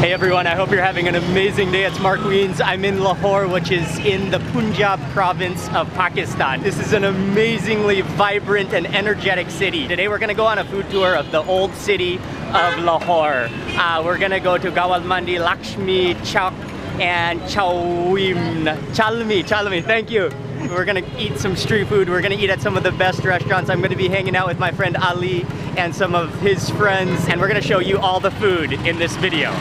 Hey everyone, I hope you're having an amazing day. It's Mark Weens. I'm in Lahore, which is in the Punjab province of Pakistan. This is an amazingly vibrant and energetic city. Today we're gonna go on a food tour of the old city of Lahore. We're gonna go to Gawal Mandi, Lakshmi Chowk, and Chalmi, thank you. We're gonna eat some street food. We're gonna eat at some of the best restaurants. I'm gonna be hanging out with my friend Ali and some of his friends, and we're gonna show you all the food in this video.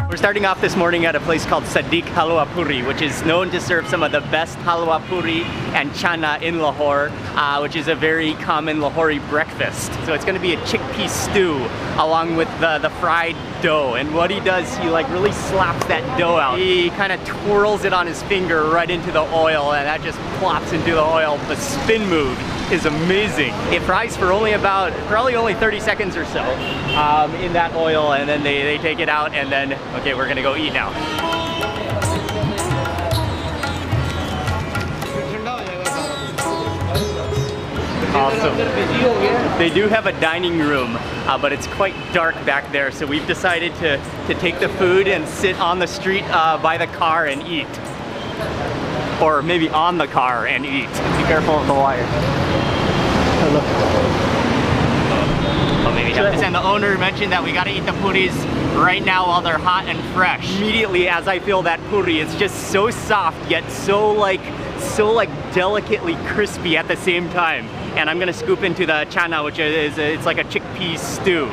We're starting off this morning at a place called Sadiq Halwa Puri, which is known to serve some of the best halwa puri and chana in Lahore, which is a very common Lahori breakfast. So it's going to be a chickpea stew along with the fried dough. And what he does, he like really slaps that dough out. He kind of twirls it on his finger right into the oil, and that just plops into the oil. The spin move is amazing. It fries for probably only 30 seconds or so in that oil, and then they take it out, and then, okay, we're gonna go eat now. Awesome. They do have a dining room, but it's quite dark back there, so we've decided to take the food and sit on the street by the car and eat. Or maybe on the car and eat. Be careful of the wire. Oh, maybe have this. And the owner mentioned that we gotta eat the puris right now while they're hot and fresh. Immediately as I feel that puri, it's just so soft yet so delicately crispy at the same time. And I'm gonna scoop into the chana, which is it's like a chickpea stew.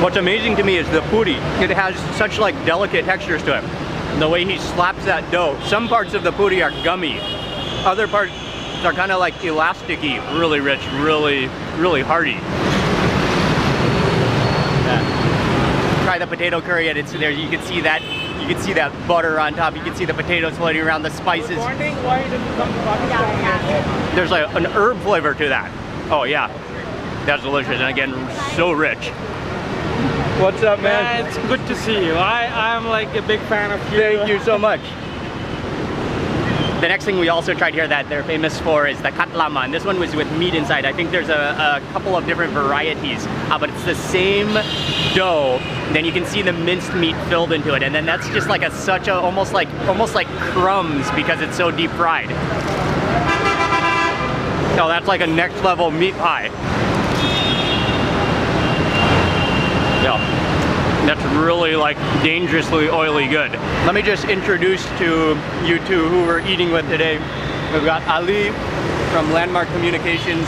What's amazing to me is the puri. It has such like delicate textures to it. The way he slaps that dough. Some parts of the puri are gummy. Other parts are kind of like elasticy, really rich, really hearty. Yeah. Try the potato curry, and it's there. You can see that butter on top. You can see the potatoes floating around, the spices. There's like an herb flavor to that. Oh yeah, that's delicious, and again, so rich. What's up, man? It's good to see you. I'm like a big fan of you. Thank you so much. The next thing we also tried here that they're famous for is the katlama, and this one was with meat inside. I think there's a couple of different varieties, but it's the same dough. Then you can see the minced meat filled into it, and then that's just like almost like crumbs because it's so deep fried. Oh, that's like a next level meat pie. Yeah, that's really like dangerously oily good. Let me just introduce to you two who we're eating with today. We've got Ali from Landmark Communications.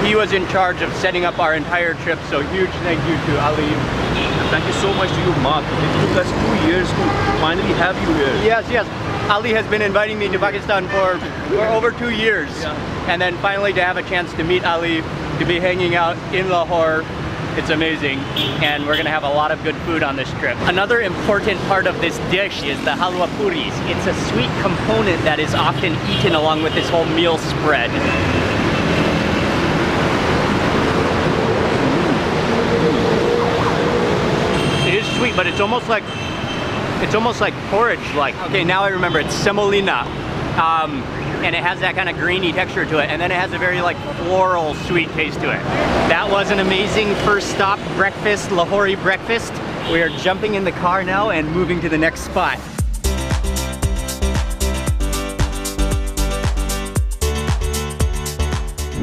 He was in charge of setting up our entire trip, so huge thank you to Ali. Thank you so much to you, Mark. It took us 2 years to finally have you here. Yes. Ali has been inviting me to Pakistan for over 2 years. Yeah. And then finally to have a chance to meet Ali, to be hanging out in Lahore. It's amazing, and we're gonna have a lot of good food on this trip. Another important part of this dish is the halwa puris. It's a sweet component that is often eaten along with this whole meal spread. It is sweet, but it's almost like porridge-like. Okay, now I remember, it's semolina. And it has that kind of grainy texture to it, and then it has a very like floral sweet taste to it. That was an amazing first stop breakfast, Lahori breakfast. We are jumping in the car now and moving to the next spot.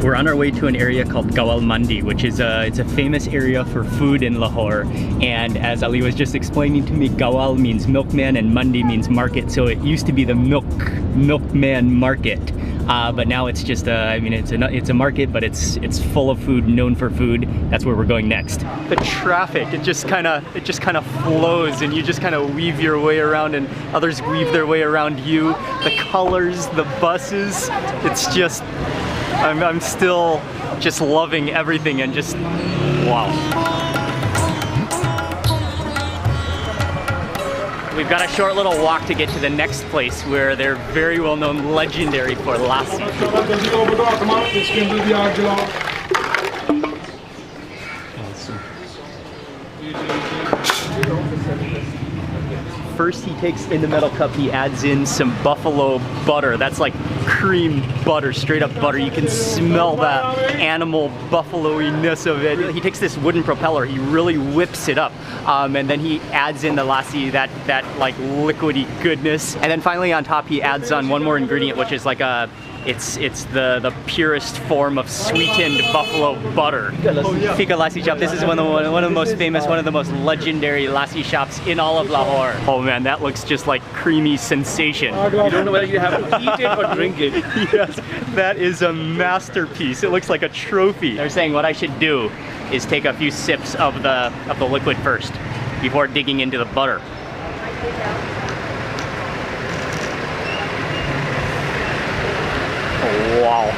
We're on our way to an area called Gawal Mandi, which is it's a famous area for food in Lahore. And as Ali was just explaining to me, Gawal means milkman and Mandi means market. So it used to be the milkman market, but now it's just it's a market, but it's full of food, known for food. That's where we're going next. The traffic, it just kind of flows, and you just kind of weave your way around, and others weave their way around you. The colors, the buses, it's just. I'm still just loving everything and just, wow. We've got a short little walk to get to the next place where they're very well known, legendary for lassi. first he takes in the metal cup, he adds in some buffalo butter. That's like cream butter, straight up butter. You can smell that animal buffalo-iness of it. He takes this wooden propeller, he really whips it up, and then he adds in the lassi, that like liquidy goodness. And then finally on top he adds on one more ingredient, which is like a, it's the purest form of sweetened buffalo butter. Fika Lassi Shop. This is one of the most famous, one of the most legendary lassi shops in all of Lahore. Oh man, that looks just like creamy sensation. You don't know whether you have to eat it or drink it. Yes, that is a masterpiece. It looks like a trophy. They're saying what I should do is take a few sips of the liquid first before digging into the butter. Oh, wow.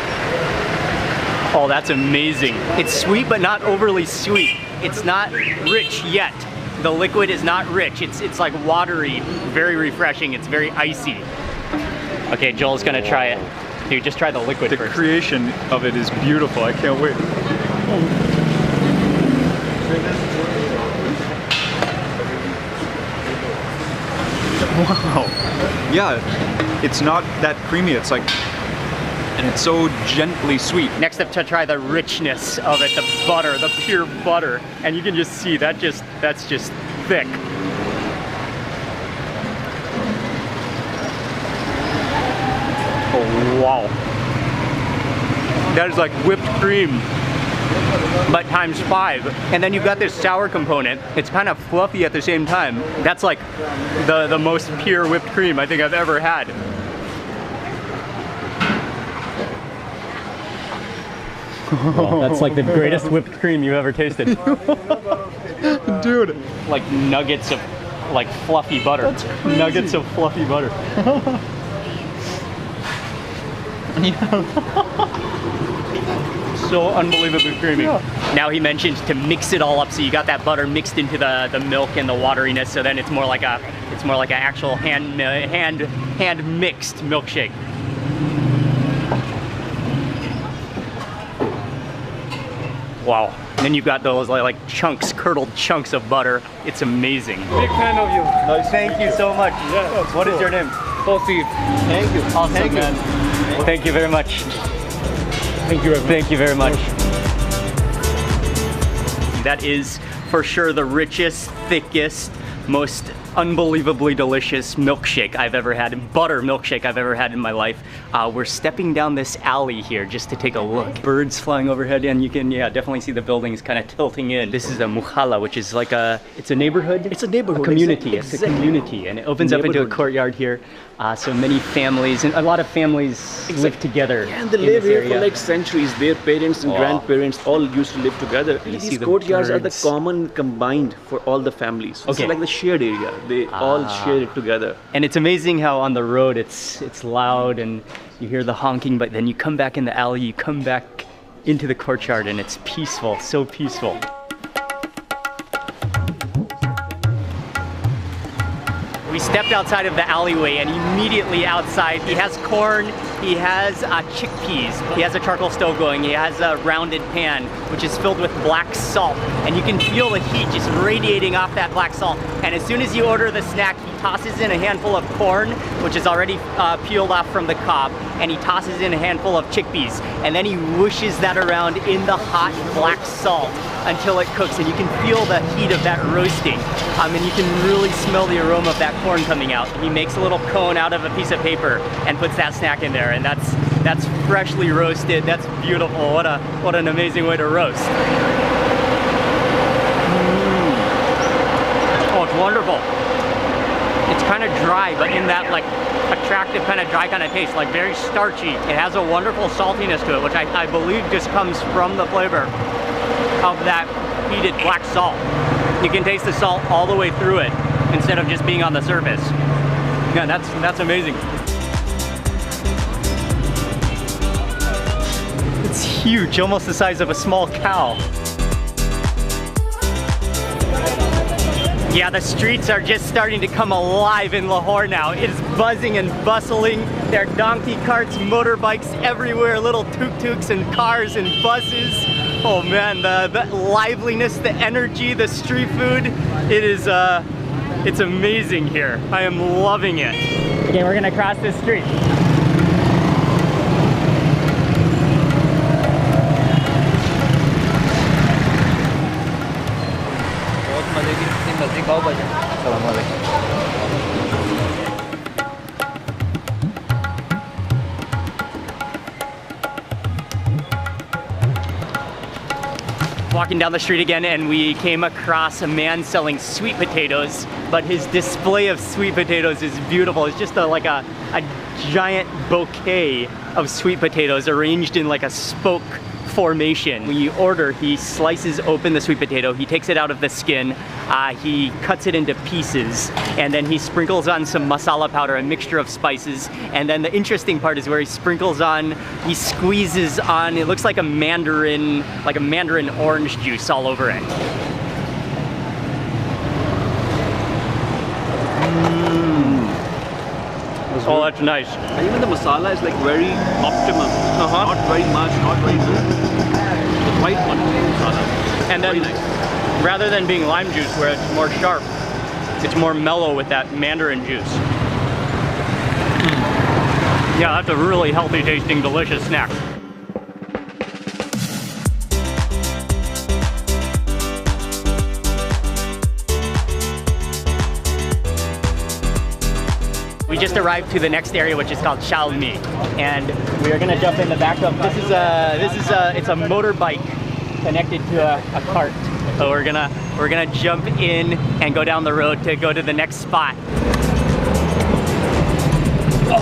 Oh, that's amazing. It's sweet, but not overly sweet. It's not rich yet. The liquid is not rich. It's like watery, very refreshing. It's very icy. Okay, Joel's gonna try it. Dude, just try the liquid first. The creation of it is beautiful. I can't wait. Wow. Yeah, it's not that creamy. It's like, and it's so gently sweet. Next up to try the richness of it, the butter, the pure butter. And you can just see that's just thick. Oh, wow. That is like whipped cream, but times 5. And then you've got this sour component. It's kind of fluffy at the same time. That's like the most pure whipped cream I think I've ever had. Oh, that's like the greatest whipped cream you've ever tasted. Dude. Like nuggets of like fluffy butter. Nuggets of fluffy butter. So unbelievably creamy. Yeah. Now he mentioned to mix it all up, so you got that butter mixed into the milk and the wateriness, so then it's more like an actual hand mixed milkshake. Wow. And then you've got those like chunks, curdled chunks of butter. It's amazing. Big fan of you. Nice. Thank you so much. Yeah, what is your name? Coffee. Thank you. Awesome, Thank man. you. Thank you very much. Thank you very much. Thank you very much. That is for sure the richest, thickest, most unbelievably delicious milkshake I've ever had, butter milkshake I've ever had in my life. We're stepping down this alley here just to take a look. Birds flying overhead, and you can definitely see the buildings kind of tilting in. This is a muhalla, which is like it's a neighborhood? It's a neighborhood. A community, Exactly. It's a community, and it opens up into a courtyard here. So many families, and a lot of families live together. Yeah, and they in live this here area. for like centuries. Their parents and grandparents all used to live together. You see These the courtyards are the birds. common combined for all the families. So Okay. it's like the shared area. They all share it together. And it's amazing how on the road it's loud and you hear the honking, but then you come back in the alley, you come back into the courtyard, and it's peaceful, so peaceful. We stepped outside of the alleyway, and immediately outside he has corn, he has chickpeas, he has a charcoal stove going, he has a rounded pan which is filled with black salt, and you can feel the heat just radiating off that black salt. And as soon as you order the snack, he tosses in a handful of corn, which is already peeled off from the cob, and he tosses in a handful of chickpeas, and then he whooshes that around in the hot black salt until it cooks, and you can feel the heat of that roasting, and you can really smell the aroma of that corn coming out. He makes a little cone out of a piece of paper and puts that snack in there, and that's freshly roasted. That's beautiful. What an amazing way to roast. Oh, it's wonderful. It's kind of dry, but in that like attractive kind of dry kind of taste, like very starchy. It has a wonderful saltiness to it, which I believe just comes from the flavor of that heated black salt. You can taste the salt all the way through it instead of just being on the surface. Yeah, that's amazing. It's huge, almost the size of a small cow. Yeah, the streets are just starting to come alive in Lahore now. It is buzzing and bustling. There are donkey carts, motorbikes everywhere, little tuk-tuks and cars and buses. Oh man, the liveliness, the energy, the street food. It is It's amazing here. I am loving it. Okay, we're gonna cross this street. Walking down the street again, and we came across a man selling sweet potatoes, but his display of sweet potatoes is beautiful. It's just like a giant bouquet of sweet potatoes arranged in like a spoke formation. When you order, he slices open the sweet potato, he takes it out of the skin, he cuts it into pieces, and then he sprinkles on some masala powder, a mixture of spices, and then the interesting part is where he sprinkles on, he squeezes on, it looks like a mandarin orange juice all over it. Oh, that's nice. And even the masala is like very optimum. Not very much, not very little. The right one, masala. And then, very nice. Rather than being lime juice where it's more sharp, it's more mellow with that mandarin juice. Yeah, that's a really healthy tasting, delicious snack. We just arrived to the next area, which is called Shalmi, and we are gonna jump in the back of it's a motorbike connected to a cart. So we're gonna jump in and go down the road to go to the next spot.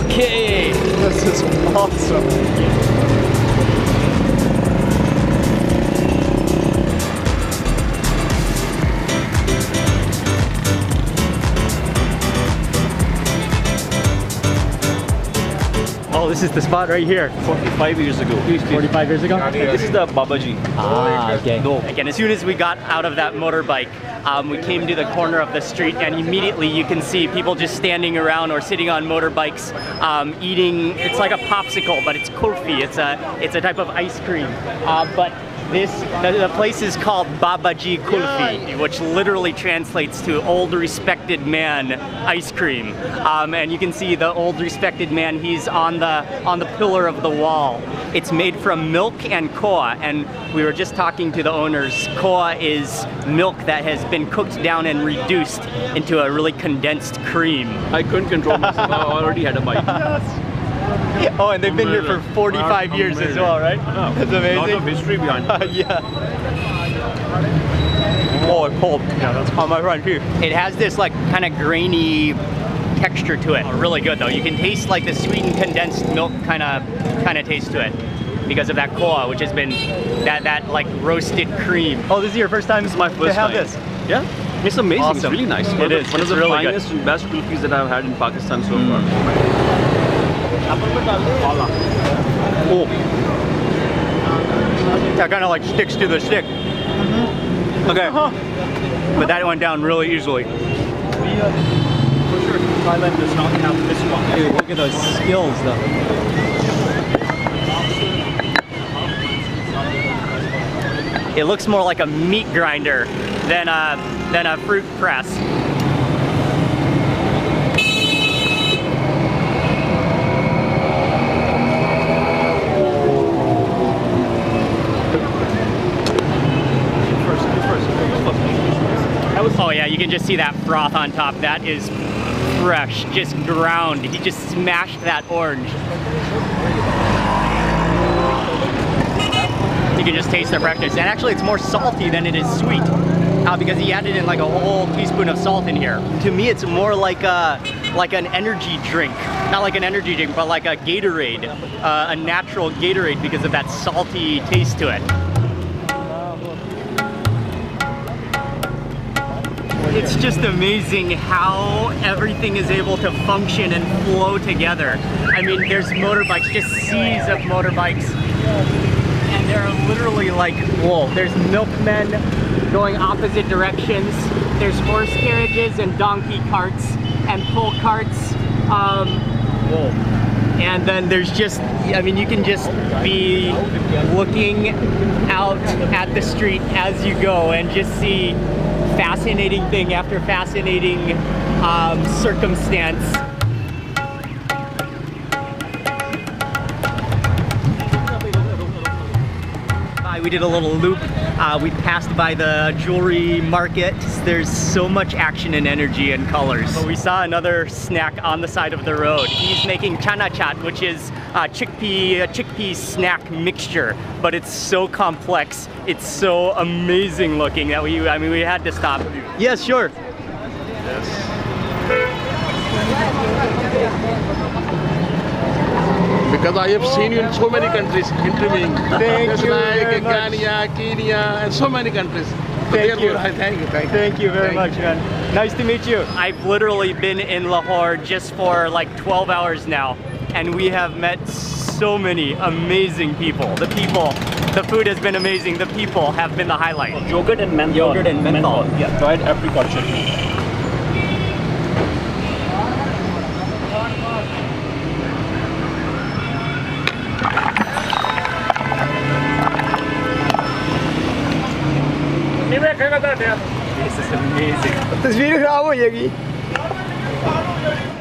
Okay, this is awesome. Oh, this is the spot right here. 45 years ago. 45 years ago? This is the Babaji. Ah, okay. Again, as soon as we got out of that motorbike, we came to the corner of the street, and immediately you can see people just standing around or sitting on motorbikes, eating. It's like a popsicle, but it's kulfi. It's a type of ice cream. But the place is called Babaji Kulfi, which literally translates to old respected man ice cream. And you can see the old respected man, he's on the pillar of the wall. It's made from milk and koa, and we were just talking to the owners. Koa is milk that has been cooked down and reduced into a really condensed cream. I couldn't control myself. I already had a bite. Oh, and they've been here for 45 years as well, right? That's amazing. A lot of history behind it. Yeah. Oh, it's cold. Yeah, that's on my front too. It has this like kind of grainy texture to it. Oh, really good though. You can taste like the sweetened condensed milk kind of taste to it because of that koa, which has been that like roasted cream. Oh, this is your first time? This is my first time. This? Yeah. It's amazing. Awesome. It's really nice. It is. One of the really finest and best kulfis that I've had in Pakistan so far. Oh. That kind of like sticks to the stick. Okay. But that went down really easily. For sure, Thailand does not have this one. Hey, look at those skills though. It looks more like a meat grinder than a fruit press. Oh yeah, you can just see that froth on top. That is fresh, just ground. He just smashed that orange. You can just taste the freshness. And actually it's more salty than it is sweet because he added in like a whole teaspoon of salt in here. To me it's more like an energy drink. Not like an energy drink, but like a Gatorade, a natural Gatorade because of that salty taste to it. It's just amazing how everything is able to function and flow together. I mean, there's motorbikes, just seas of motorbikes. And there are literally like, whoa, there's milkmen going opposite directions. There's horse carriages and donkey carts and pull carts. Whoa. And then there's just, I mean, you can just be looking out at the street as you go and just see fascinating thing after fascinating circumstance. We did a little loop. We passed by the jewelry market. There's so much action and energy and colors. But we saw another snack on the side of the road. He's making chana chaat, which is a chickpea snack mixture. But it's so complex. It's so amazing looking that we had to stop. Yes, sure. Because I have seen you in so many countries interviewing. Thank you very much. Ghana, Kenya, and so many countries. Thank you. Thank you very much, man. Nice to meet you. I've literally been in Lahore just for like 12 hours now, and we have met so many amazing people. The food has been amazing. The people have been the highlight. Yogurt and menthol. Yogurt and menthol. Yeah, dried apricot chutney. This is amazing.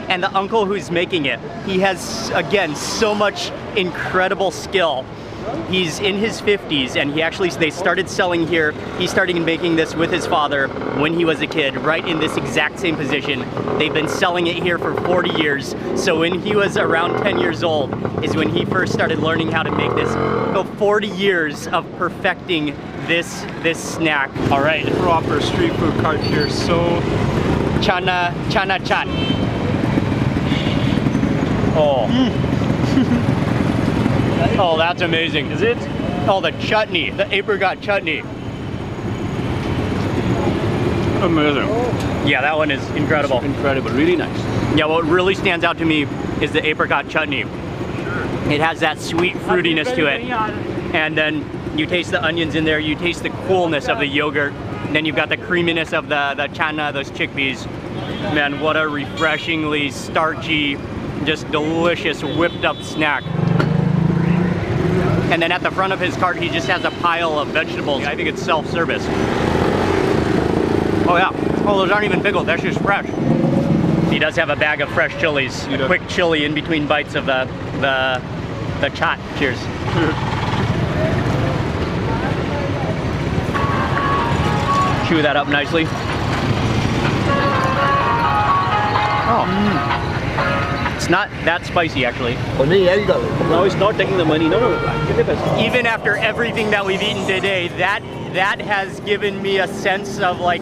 And the uncle who's making it, he has, again, so much incredible skill. He's in his 50s, and they started selling here. He started making this with his father when he was a kid, right in this exact same position. They've been selling it here for 40 years. So when he was around 10 years old is when he first started learning how to make this. So 40 years of perfecting this snack. All right. Proper street food cart here. So Chana chaat. Oh. Oh, that's amazing. Is it? Oh, the chutney, the apricot chutney. Amazing. Yeah, that one is incredible. Incredible, really nice. Yeah, what really stands out to me is the apricot chutney. It has that sweet fruitiness to it. And then you taste the onions in there, you taste the coolness of the yogurt, and then you've got the creaminess of the chana, those chickpeas. Man, what a refreshingly starchy, just delicious whipped up snack. And then at the front of his cart, he just has a pile of vegetables. I think it's self-service. Oh yeah, oh, those aren't even pickled, that's just fresh. He does have a bag of fresh chilies, a quick chili in between bites of the chaat. Cheers. Chew that up nicely. Oh. It's not that spicy, actually. No, it's not taking the money. No. Even after everything that we've eaten today, that has given me a sense of like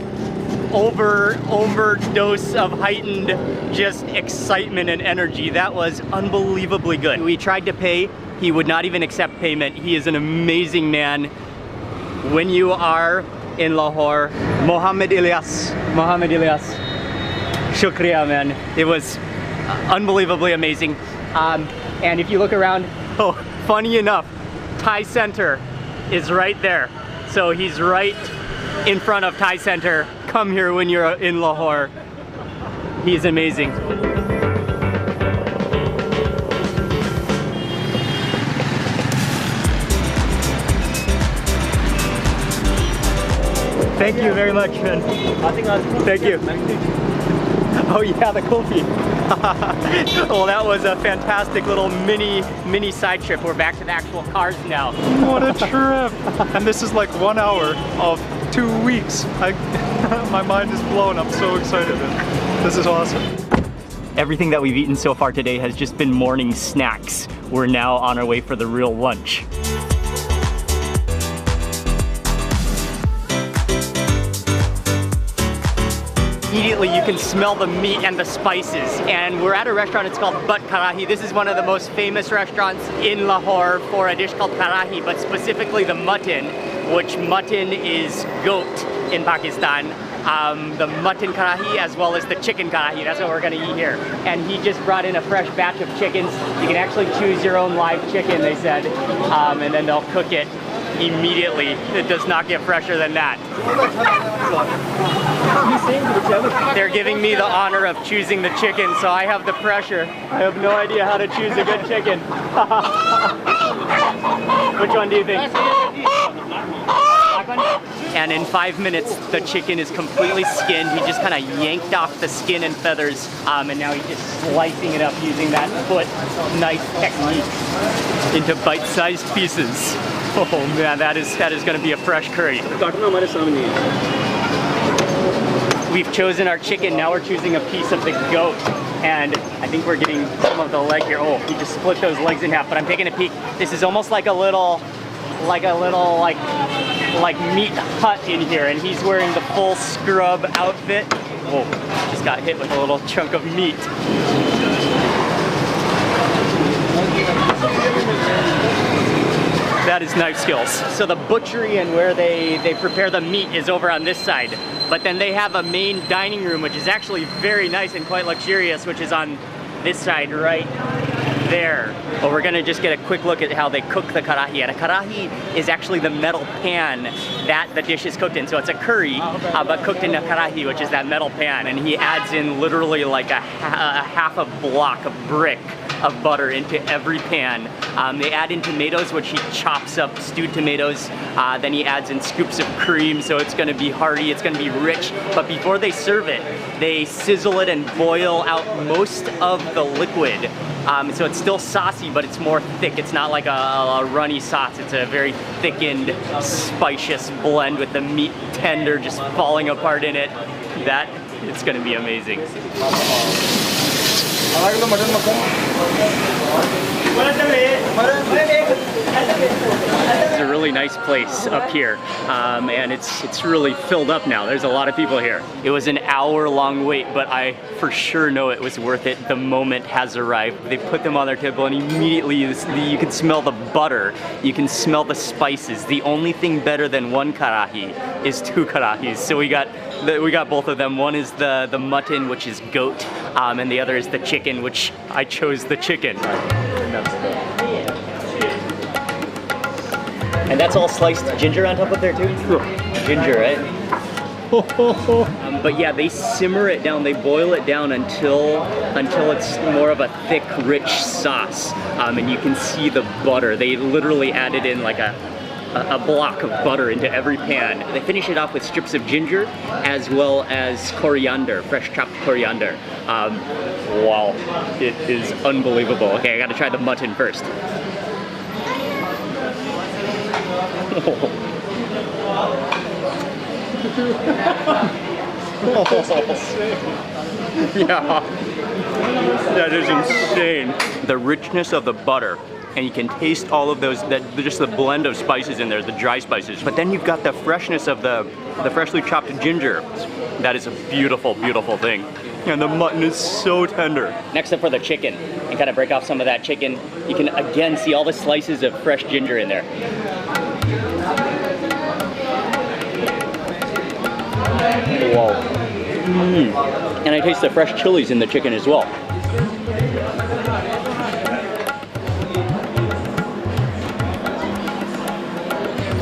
overdose of heightened just excitement and energy. That was unbelievably good. We tried to pay. He would not even accept payment. He is an amazing man. When you are in Lahore, Mohammed Ilyas. Shukriya, man. It was unbelievably amazing. And if you look around, oh, funny enough, Thai Center is right there. So he's right in front of Thai Center. Come here when you're in Lahore. He's amazing. Thank you very much, man. Thank you. Oh yeah, the kulfi. Well, that was a fantastic little mini side trip. We're back to the actual cars now. what a trip! And this is like 1 hour of 2 weeks. My mind is blown. I'm so excited. This is awesome. Everything that we've eaten so far today has just been morning snacks. We're now on our way for the real lunch. Immediately you can smell the meat and the spices, and we're at a restaurant. It's called Butt Karahi. This is one of the most famous restaurants in Lahore for a dish called karahi, but specifically the mutton, which mutton is goat in Pakistan. The mutton karahi as well as the chicken karahi. That's what we're gonna eat here. And he just brought in a fresh batch of chickens. You can actually choose your own live chicken, they said, and then they'll cook it immediately. It does not get fresher than that. They're giving me the honor of choosing the chicken, so I have the pressure. I have no idea how to choose a good chicken. Which one do you think? Black one? and in 5 minutes the chicken is completely skinned. He just kind of yanked off the skin and feathers, and now he's just slicing it up using that foot knife technique into bite-sized pieces. Oh man, that is going to be a fresh curry. We've chosen our chicken, now we're choosing a piece of the goat. And I think we're getting some of the leg here. Oh, he just split those legs in half, but I'm taking a peek. This is almost like a little meat hut in here, and he's wearing the full scrub outfit. Oh, just got hit with a little chunk of meat. That is knife skills. So the butchery and where they prepare the meat is over on this side. But then they have a main dining room, which is actually very nice and quite luxurious, which is on this side right there. But we're gonna just get a quick look at how they cook the karahi. And a karahi is actually the metal pan that the dish is cooked in. So it's a curry, but cooked in a karahi, which is that metal pan. And he adds in literally like a half a block of brick of butter into every pan. They add in tomatoes, which he chops up, stewed tomatoes. Then he adds in scoops of cream, so it's gonna be hearty, it's gonna be rich. But before they serve it, they sizzle it and boil out most of the liquid. So it's still saucy, but it's more thick. It's not like a runny sauce. It's a very thickened, spicious blend with the meat tender just falling apart in it. That, it's gonna be amazing. It's a really nice place up here, and it's really filled up now. There's a lot of people here. It was an hour-long wait, but I for sure know it was worth it. The moment has arrived. They put them on their table, and immediately you can smell the butter. You can smell the spices. The only thing better than one karahi is 2 karahis. So we got both of them. One is the mutton, which is goat, and the other is the chicken, which I chose the chicken. And that's all sliced ginger on top of there too? Ginger, right? But yeah, they simmer it down, they boil it down until it's more of a thick, rich sauce. And you can see the butter. They literally added in like a block of butter into every pan. They finish it off with strips of ginger as well as coriander, fresh chopped coriander. Wow, it is unbelievable. Okay, I gotta try the mutton first. Yeah, that is insane. The richness of the butter, and you can taste all of those, just the blend of spices in there, the dry spices. But then you've got the freshness of the freshly chopped ginger. That is a beautiful, beautiful thing. And the mutton is so tender. Next up for the chicken, and kind of break off some of that chicken. You can again see all the slices of fresh ginger in there. Wow. And I taste the fresh chilies in the chicken as well.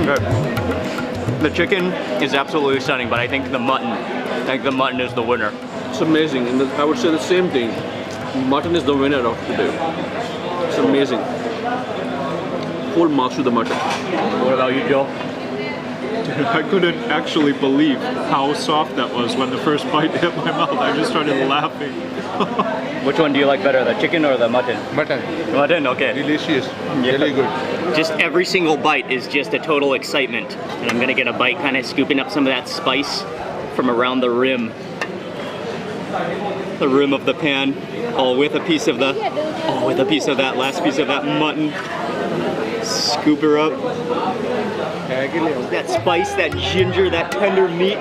Okay. The chicken is absolutely stunning, but I think the mutton is the winner. It's amazing, and I would say the same thing. Mutton is the winner of today. It's amazing. Full marks to the mutton. What about you, Joe? Dude, I couldn't actually believe how soft that was when the first bite hit my mouth. I just started laughing. Which one do you like better, the chicken or the mutton? Mutton. Mutton, okay. Delicious. Really good. Just every single bite is just a total excitement. And I'm gonna get a bite kind of scooping up some of that spice from around the rim. The rim of the pan. Oh, with a piece of that last piece of that mutton. Scoop her up. That spice, that ginger, that tender meat.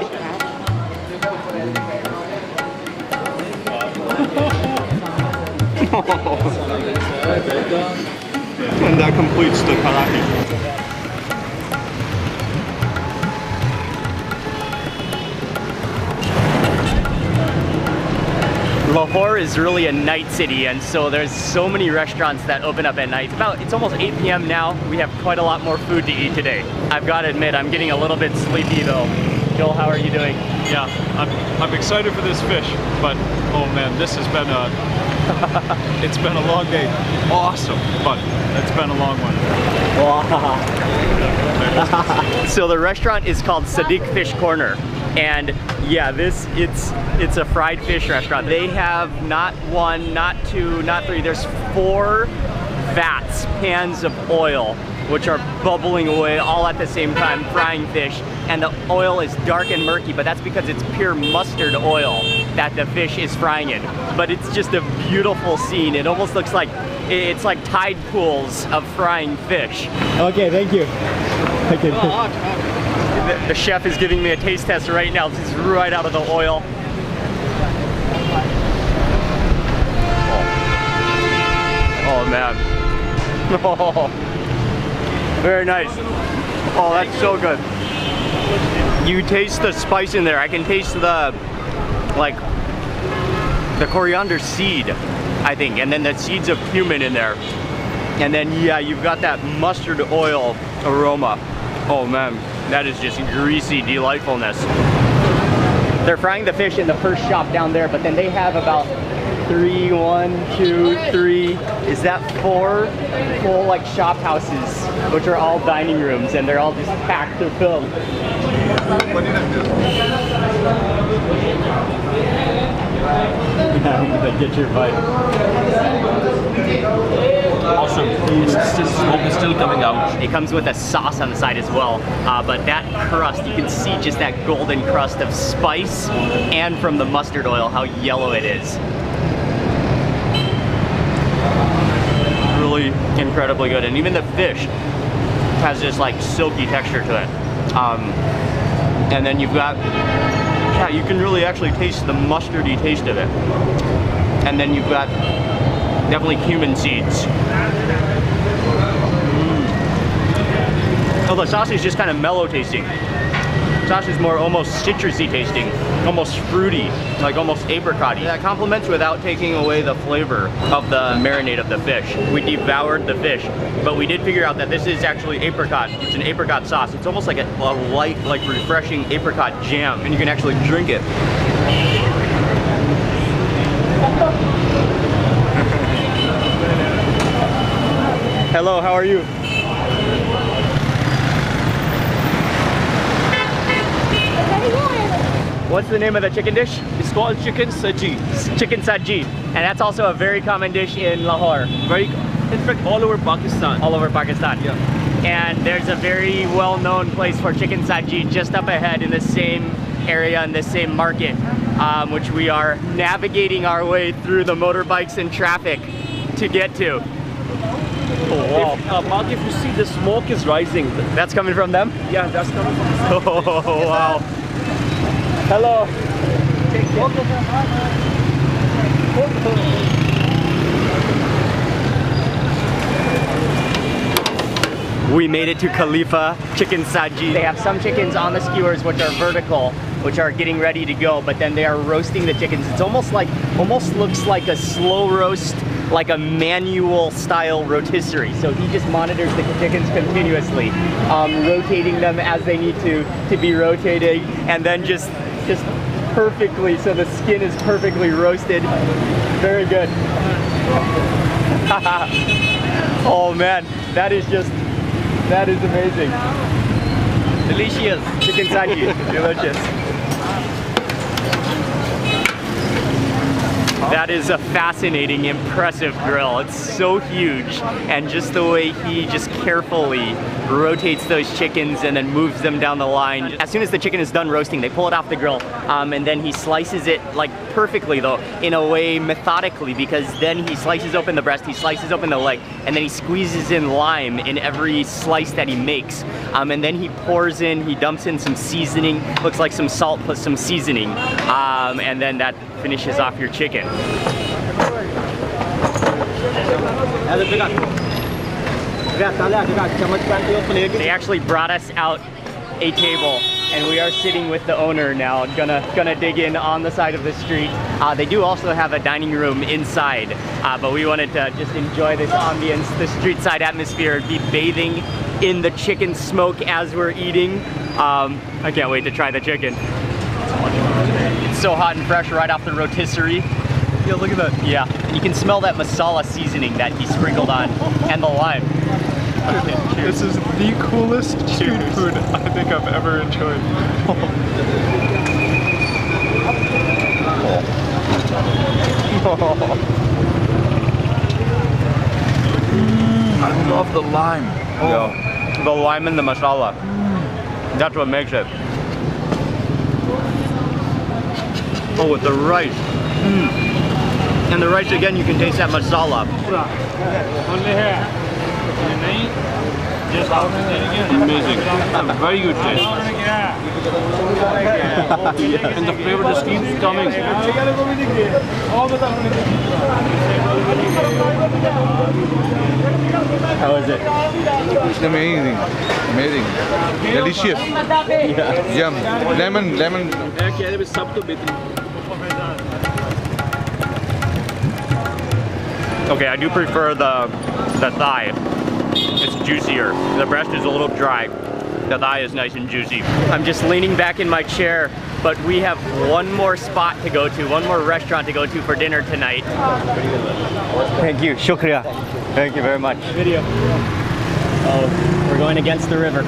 And that completes the karahi. Lahore is really a night city, and so there's so many restaurants that open up at night. It's almost 8 p.m. now. We have quite a lot more food to eat today. I've got to admit, I'm getting a little bit sleepy though. Joel, how are you doing? Yeah, I'm excited for this fish, but oh man, this has been it's been a long day. Awesome, but it's been a long one. So the restaurant is called Sadiq Fish Corner, and yeah, it's a fried fish restaurant. They have not one, not two, not three. There's 4 vats, pans of oil, which are bubbling away all at the same time, frying fish. And the oil is dark and murky, but that's because it's pure mustard oil that the fish is frying in. But it's just a beautiful scene. It almost looks like it's like tide pools of frying fish. Okay, thank you. The chef is giving me a taste test right now. This is right out of the oil. Oh man. Oh, very nice. Oh, that's so good. You taste the spice in there. I can taste the coriander seed, I think, and then the seeds of cumin in there. And then yeah, you've got that mustard oil aroma. Oh man, that is just greasy delightfulness. They're frying the fish in the first shop down there, but then they have about 3, 1, 2, 3, is that 4 full like shop houses, which are all dining rooms, and they're all just packed to fill. Get your bite. Awesome. Smoke is still coming out. It comes with a sauce on the side as well, but that crust, you can see just that golden crust of spice and from the mustard oil, how yellow it is. Really incredibly good, and even the fish has this like silky texture to it. And then you've got, yeah, you can really actually taste the mustardy taste of it. And then you've got definitely cumin seeds. Oh, the sauce is just kind of mellow tasting. Sauce is more almost citrusy tasting, almost fruity, like almost apricot-y. That complements without taking away the flavor of the marinade of the fish. We devoured the fish, but we did figure out that this is actually apricot. It's an apricot sauce. It's almost like a light, like refreshing apricot jam, and you can actually drink it. Hello, how are you? What's the name of the chicken dish? It's called chicken saji. Chicken saji. And that's also a very common dish in Lahore. In fact, all over Pakistan. All over Pakistan. Yeah. And there's a very well-known place for chicken saji just up ahead in the same area, in the same market, which we are navigating our way through the motorbikes and traffic to get to. Oh, wow. Mark, if you see the smoke is rising. That's coming from them? Yeah, that's coming from the smoke. Oh, wow. Hello. We made it to Khalifa Chicken Saji. They have some chickens on the skewers which are vertical, which are getting ready to go, but then they are roasting the chickens. It's almost looks like a slow roast, like a manual style rotisserie. So he just monitors the chickens continuously, rotating them as they need to be rotating, and then just perfectly, so the skin is perfectly roasted. Very good. Oh man, that is amazing. Delicious. Chicken saji, delicious. That is a fascinating, impressive grill. It's so huge, and just the way he just carefully rotates those chickens and then moves them down the line. As soon as the chicken is done roasting, they pull it off the grill, and then he slices it like perfectly though, in a way methodically, because then he slices open the breast, he slices open the leg, and then he squeezes in lime in every slice that he makes. And then he dumps in some seasoning, looks like some salt plus some seasoning, and then that finishes off your chicken. They actually brought us out a table, and we are sitting with the owner now, gonna dig in on the side of the street. They do also have a dining room inside, but we wanted to just enjoy this ambience, the street side atmosphere, be bathing in the chicken smoke as we're eating. I can't wait to try the chicken. It's so hot and fresh right off the rotisserie. Yeah, look at that. Yeah, you can smell that masala seasoning that he sprinkled on, and the lime. This is the coolest street food I think I've ever enjoyed. I love the lime. The lime and the masala. That's what makes it. Oh, with the rice. And the rice again, you can taste that masala. Amazing. A very good taste. And the flavor just keeps coming. How is it? It's amazing. Amazing. Delicious. Yum. Lemon. Okay, I do prefer the thigh. It's juicier. The breast is a little dry. The thigh is nice and juicy. I'm just leaning back in my chair, but we have one more spot to go to, one more restaurant to go to for dinner tonight. Thank you. Shukriya. Thank you very much. Video. Oh, we're going against the river.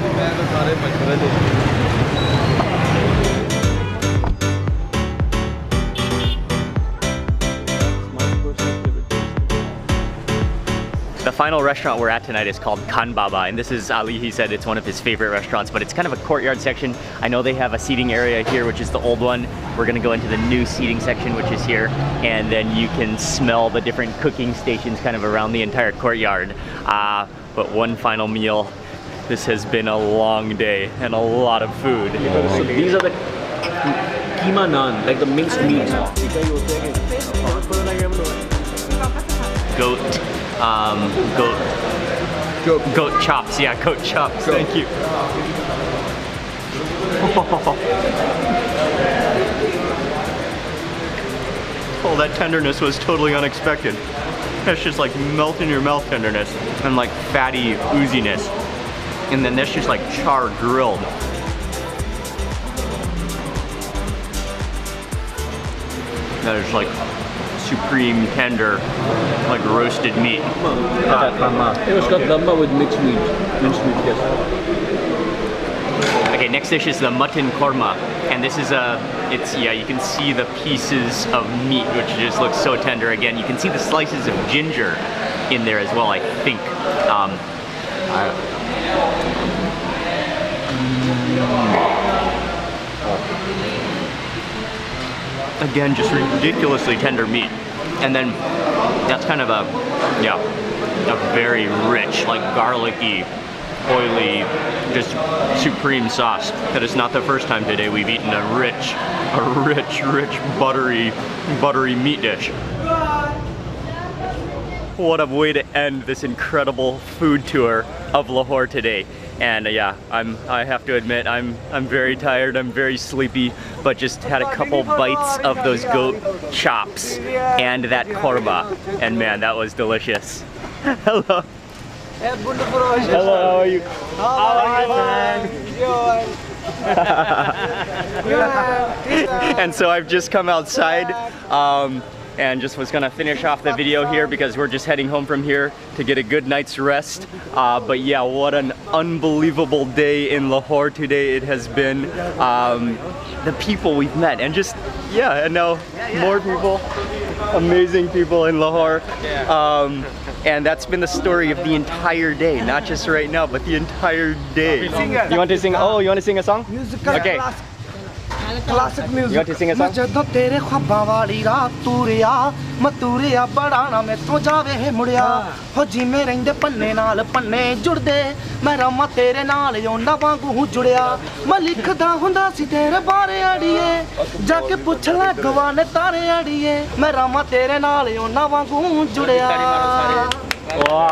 The final restaurant we're at tonight is called Khan Baba, and this is Ali. He said it's one of his favorite restaurants, but it's kind of a courtyard section. I know they have a seating area here, which is the old one. We're gonna go into the new seating section, which is here, and then you can smell the different cooking stations kind of around the entire courtyard. But one final meal. This has been a long day and a lot of food. So these are the keema naan, like the minced meat. Goat chops, yeah, goat chops, thank you. Oh, that tenderness was totally unexpected. That's just like melt in your mouth tenderness and like fatty ooziness. And then that's just like char grilled. That is like supreme tender, like roasted meat. It was got damma with minced meat, yes. Okay, next dish is the mutton korma, and this is you can see the pieces of meat, which just looks so tender. Again, you can see the slices of ginger in there as well, I think. Again, just ridiculously tender meat. And then that's kind of a very rich, like garlicky, oily, just supreme sauce. That is not the first time today we've eaten a rich, buttery meat dish. What a way to end this incredible food tour of Lahore today. And yeah, I have to admit, I'm very tired, I'm very sleepy, but just had a couple bites of those goat chops and that korma, and man, that was delicious. Hello. Hello, how are you? And so I've just come outside and just was gonna finish off the video here because we're just heading home from here to get a good night's rest. But yeah, what an unbelievable day in Lahore today it has been. The people we've met, and just, yeah, and now more people, amazing people in Lahore. And that's been the story of the entire day, not just right now, but the entire day. You want to sing? Oh, you want to sing a song? Okay. Classic music. You want to sing a song? ਜਦੋਂ ਤੇਰੇ ਖ਼ਵਾਬਾਂ ਵਾਲੀ ਰਾਤ ਤੂਰਿਆ ਮਤੂਰਿਆ ਬੜਾ ਨਾ ਮੈਥੋਂ ਜਾਵੇ ਮੁੜਿਆ ਹੋ ਜਿਵੇਂ ਰਹਿੰਦੇ ਪੰਨੇ ਨਾਲ ਪੰਨੇ ਜੁੜਦੇ ਮੈਂ ਰਮਾ ਤੇਰੇ ਨਾਲ ਉਹਨਾਂ ਵਾਂਗੂ ਜੁੜਿਆ ਮੈਂ ਲਿਖਦਾ ਹੁੰਦਾ ਸੀ ਤੇਰੇ ਬਾਰੇ ਅੜੀਏ ਜਾ ਕੇ ਪੁੱਛ ਲੈ ਗਵਾ ਨੇ ਤਾਰੇ ਅੜੀਏ ਮੈਂ ਰਮਾ ਤੇਰੇ ਨਾਲ ਉਹਨਾਂ ਵਾਂਗੂ ਜੁੜਿਆ Wow.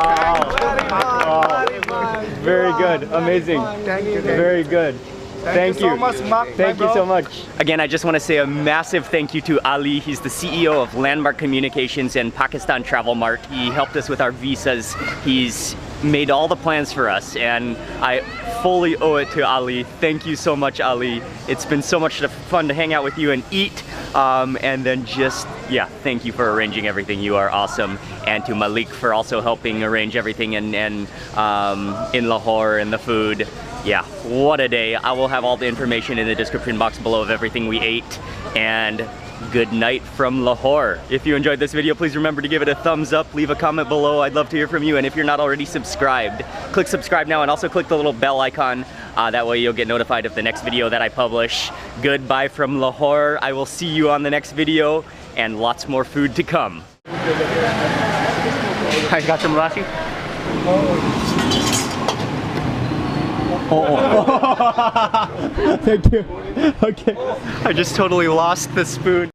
Very good. Amazing. Very good. Thank you so much, Mark. Thank you so much. Again, I just want to say a massive thank you to Ali. He's the CEO of Landmark Communications and Pakistan Travel Mart. He helped us with our visas. He's made all the plans for us, and I fully owe it to Ali. Thank you so much, Ali. It's been so much fun to hang out with you and eat, and then just, yeah, thank you for arranging everything. You are awesome. And to Malik for also helping arrange everything and in Lahore and the food. Yeah, what a day. I will have all the information in the description box below of everything we ate. And good night from Lahore. If you enjoyed this video, please remember to give it a thumbs up, leave a comment below. I'd love to hear from you. And if you're not already subscribed, click subscribe now and also click the little bell icon. That way you'll get notified of the next video that I publish. Goodbye from Lahore. I will see you on the next video and lots more food to come. I got some lassi. Thank you. Okay. I just totally lost the spoon.